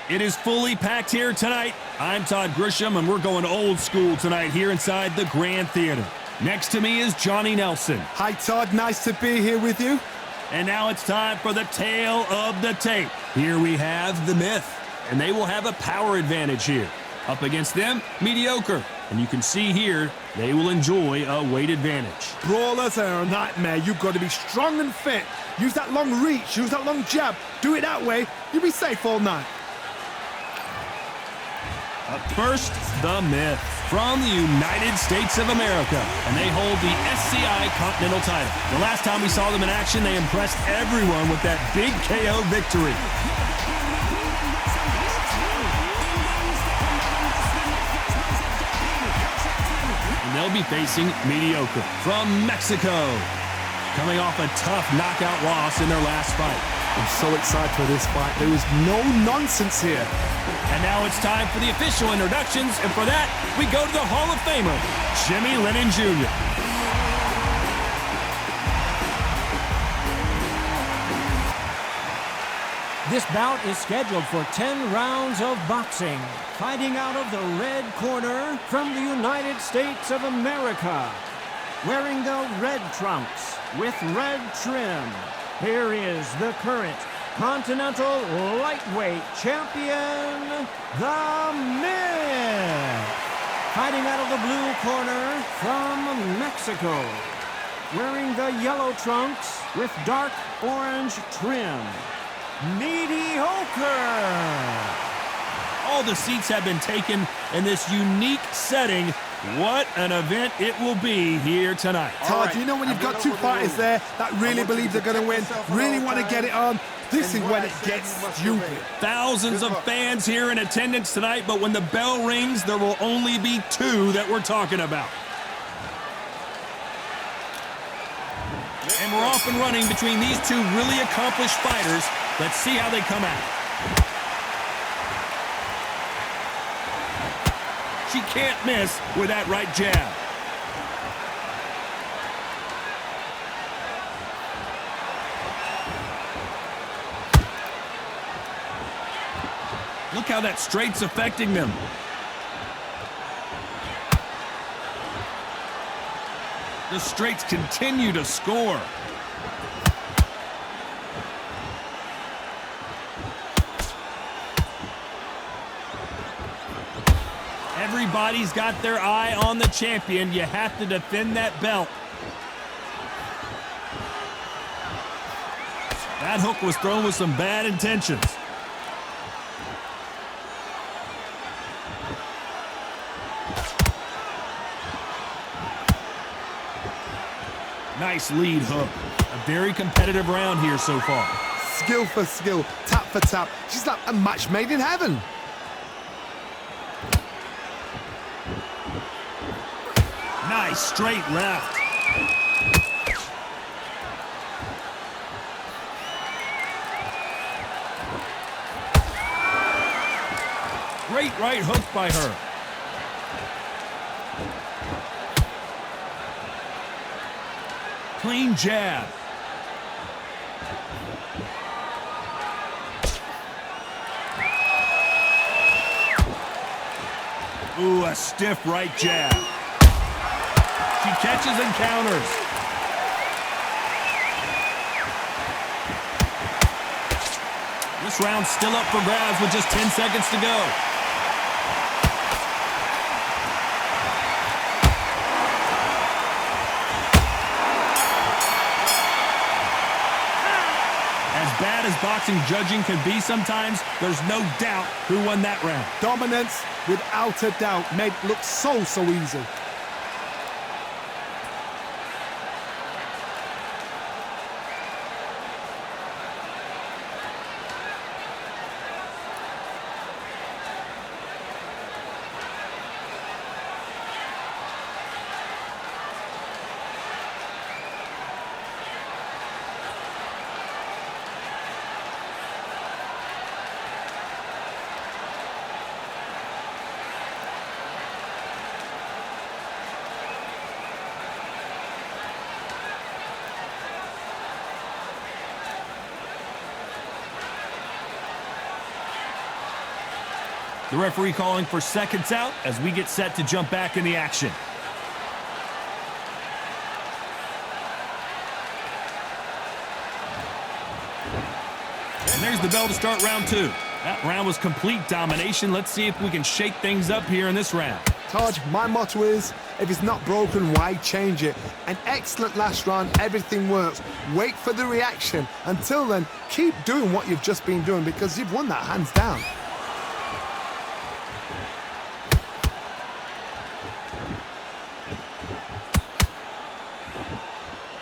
It is fully packed here tonight. I'm Todd Grisham, and we're going old school tonight here inside the Grand Theater. Next to me is Johnny Nelson. Hi, Todd. Nice to be here with you. And now it's time for the tale of the tape. Here we have the Myth, and they will have a power advantage here. Up against them, mediocre. And you can see here, they will enjoy a weight advantage. Brawlers are a nightmare. You've got to be strong and fit. Use that long reach. Use that long jab. Do it that way. You'll be safe all night. Up first, the Myth from the United States of America, and they hold the SCI Continental title. The last time we saw them in action, they impressed everyone with that big KO victory. And they'll be facing mediocre from Mexico, coming off a tough knockout loss in their last fight. I'm so excited for this fight. There is no nonsense here. And now it's time for the official introductions, and for that, we go to the Hall of Famer, Jimmy Lennon Jr. This bout is scheduled for 10 rounds of boxing. Fighting out of the red corner from the United States of America. Wearing the red trunks with red trim, here is the current Continental Lightweight Champion, the Myth. Fighting out of the blue corner from Mexico. Wearing the yellow trunks with dark orange trim, mediocre. All the seats have been taken in this unique setting. What an event it will be here tonight. Todd, you know when you've got two fighters there that really believe they're going to win, really want to get it on, this is when it gets stupid. Thousands of fans here in attendance tonight, but when the bell rings, there will only be two that we're talking about. And we're off and running between these two really accomplished fighters. Let's see how they come out. She can't miss with that right jab. Look how that straight's affecting them. The straights continue to score. Everybody's got their eye on the champion. You have to defend that belt. That hook was thrown with some bad intentions. Nice lead hook. A very competitive round here so far. Skill for skill, tap for tap. She's like a match made in heaven. Nice straight left. Great right hook by her. Clean jab. Ooh, a stiff right jab. She catches and counters. This round's still up for grabs with just 10 seconds to go. As bad as boxing judging can be sometimes, there's no doubt who won that round. Dominance, without a doubt, made it look so easy. The referee calling for seconds out as we get set to jump back in the action. And there's the bell to start round 2. That round was complete domination. Let's see if we can shake things up here in this round. Todd, my motto is, if it's not broken, why change it? An excellent last round, everything works. Wait for the reaction. Until then, keep doing what you've just been doing because you've won that hands down.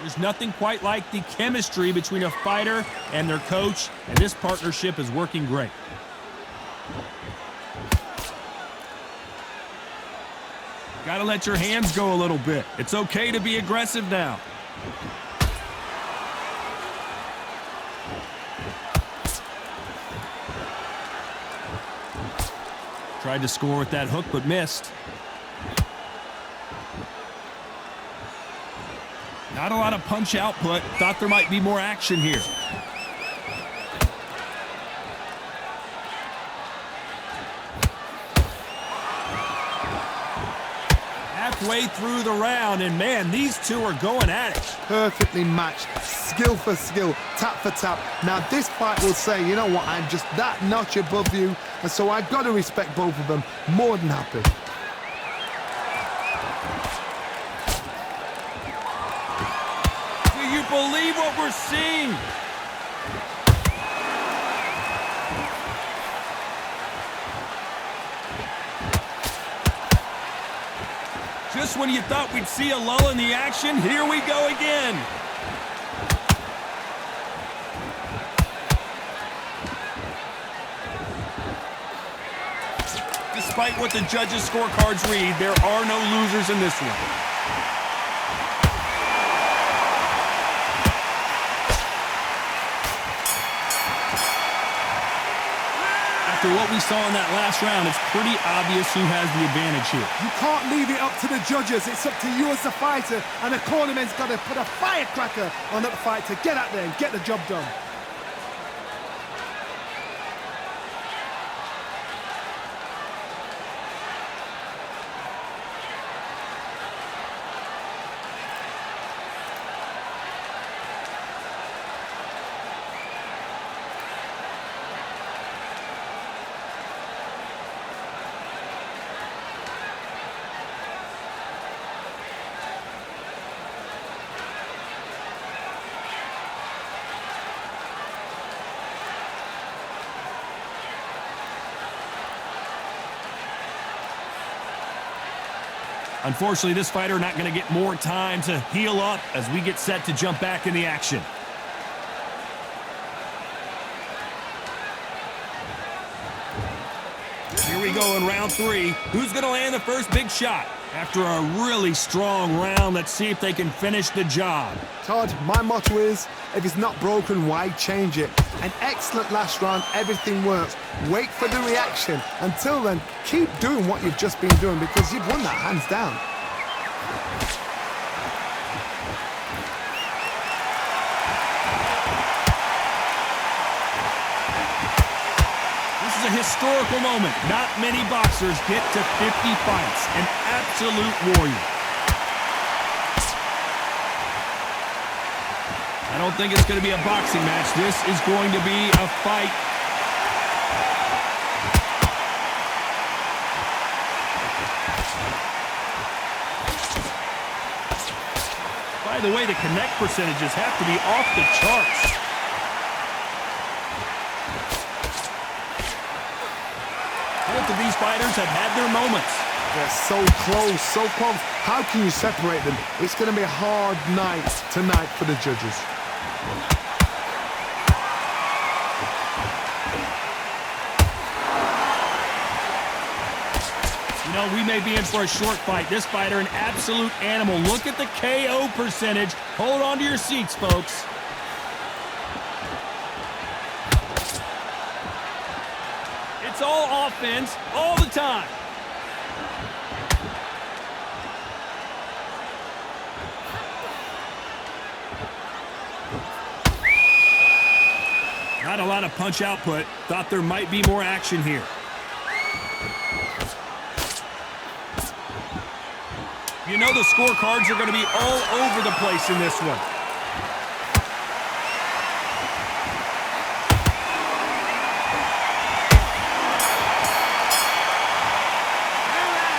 There's nothing quite like the chemistry between a fighter and their coach, and this partnership is working great. Got to let your hands go a little bit. It's okay to be aggressive now. Tried to score with that hook, but missed. Not a lot of punch output. Thought there might be more action here. Halfway through the round, and man, these two are going at it. Perfectly matched, skill for skill, tap for tap. Now this fight will say, you know what, I'm just that notch above you, and so I've got to respect both of them. More than happy. Do you believe what we're seeing? Just when you thought we'd see a lull in the action, here we go again. Despite what the judges' scorecards read, there are no losers in this one. After what we saw in that last round, it's pretty obvious who has the advantage here. You can't leave it up to the judges. It's up to you as the fighter, and the cornerman's got to put a firecracker on that fight to get out there and get the job done. Unfortunately, this fighter not going to get more time to heal up as we get set to jump back in the action. Here we go in round 3. Who's going to land the first big shot? After a really strong round, let's see if they can finish the job. Todd, my motto is, if it's not broken, why change it? An excellent last round, everything works. Wait for the reaction. Until then, keep doing what you've just been doing because you've won that hands down. This is a historical moment. Not many boxers get to 50 fights. An absolute warrior. I don't think it's going to be a boxing match. This is going to be a fight. By the way, the connect percentages have to be off the charts. Both of these fighters have had their moments. They're so close, so close. How can you separate them? It's going to be a hard night tonight for the judges. You know, we may be in for a short fight. This fighter, an absolute animal. Look at the KO percentage. Hold on to your seats, folks. It's all offense, all the time. Not a lot of punch output. Thought there might be more action here. You know the scorecards are going to be all over the place in this one.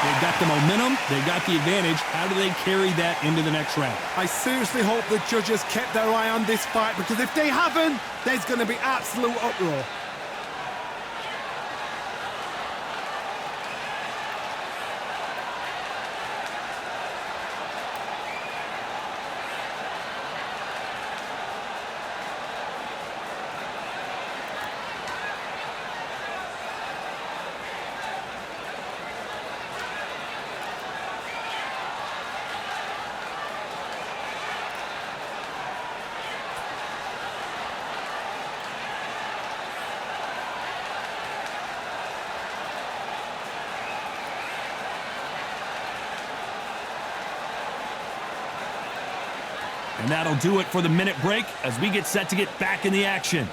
They've got the momentum, they've got the advantage. How do they carry that into the next round? I seriously hope the judges kept their eye on this fight, because if they haven't, there's going to be absolute uproar. And that'll do it for the minute break as we get set to get back in the action.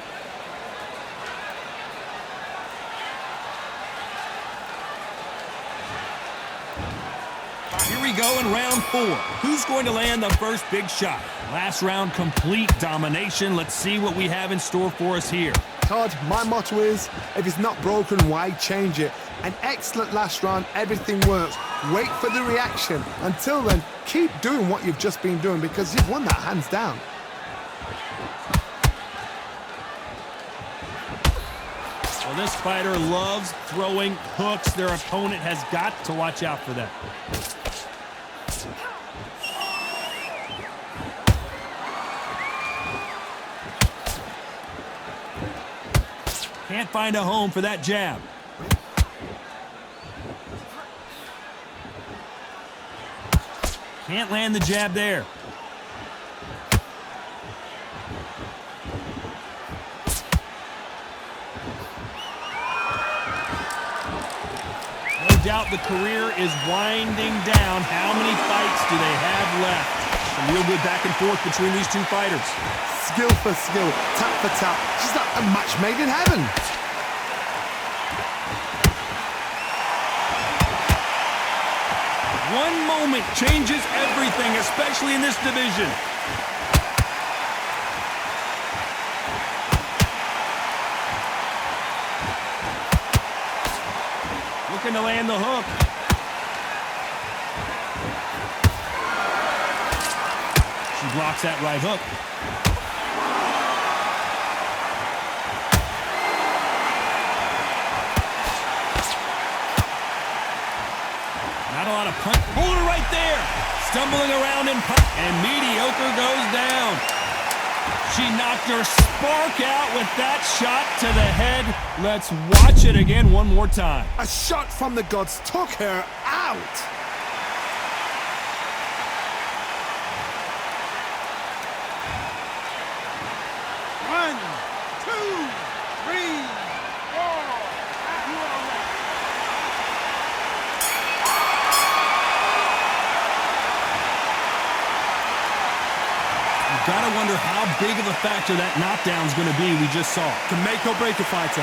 Here we go in round 4. Who's going to land the first big shot? Last round, complete domination. Let's see what we have in store for us here. Todd, my motto is, if it's not broken, why change it? An excellent last round, everything works. Wait for the reaction. Until then, keep doing what you've just been doing, because you've won that hands down. Well, this fighter loves throwing hooks. Their opponent has got to watch out for that. Can't find a home for that jab. Can't land the jab there. No doubt the career is winding down. How many fights do they have left? Some real good back and forth between these two fighters. Skill for skill, tap for tap. She's like a match made in heaven. One moment changes everything, especially in this division. Looking to land the hook. She blocks that right hook. Not a lot of punch. Hold her right there. Stumbling around in punch. And mediocre goes down. She knocked her spark out with that shot to the head. Let's watch it again one more time. A shot from the gods took her out. One, two, three, four. You are ready. You've got to wonder how big of a factor that knockdown is going to be we just saw. To make or break a fighter.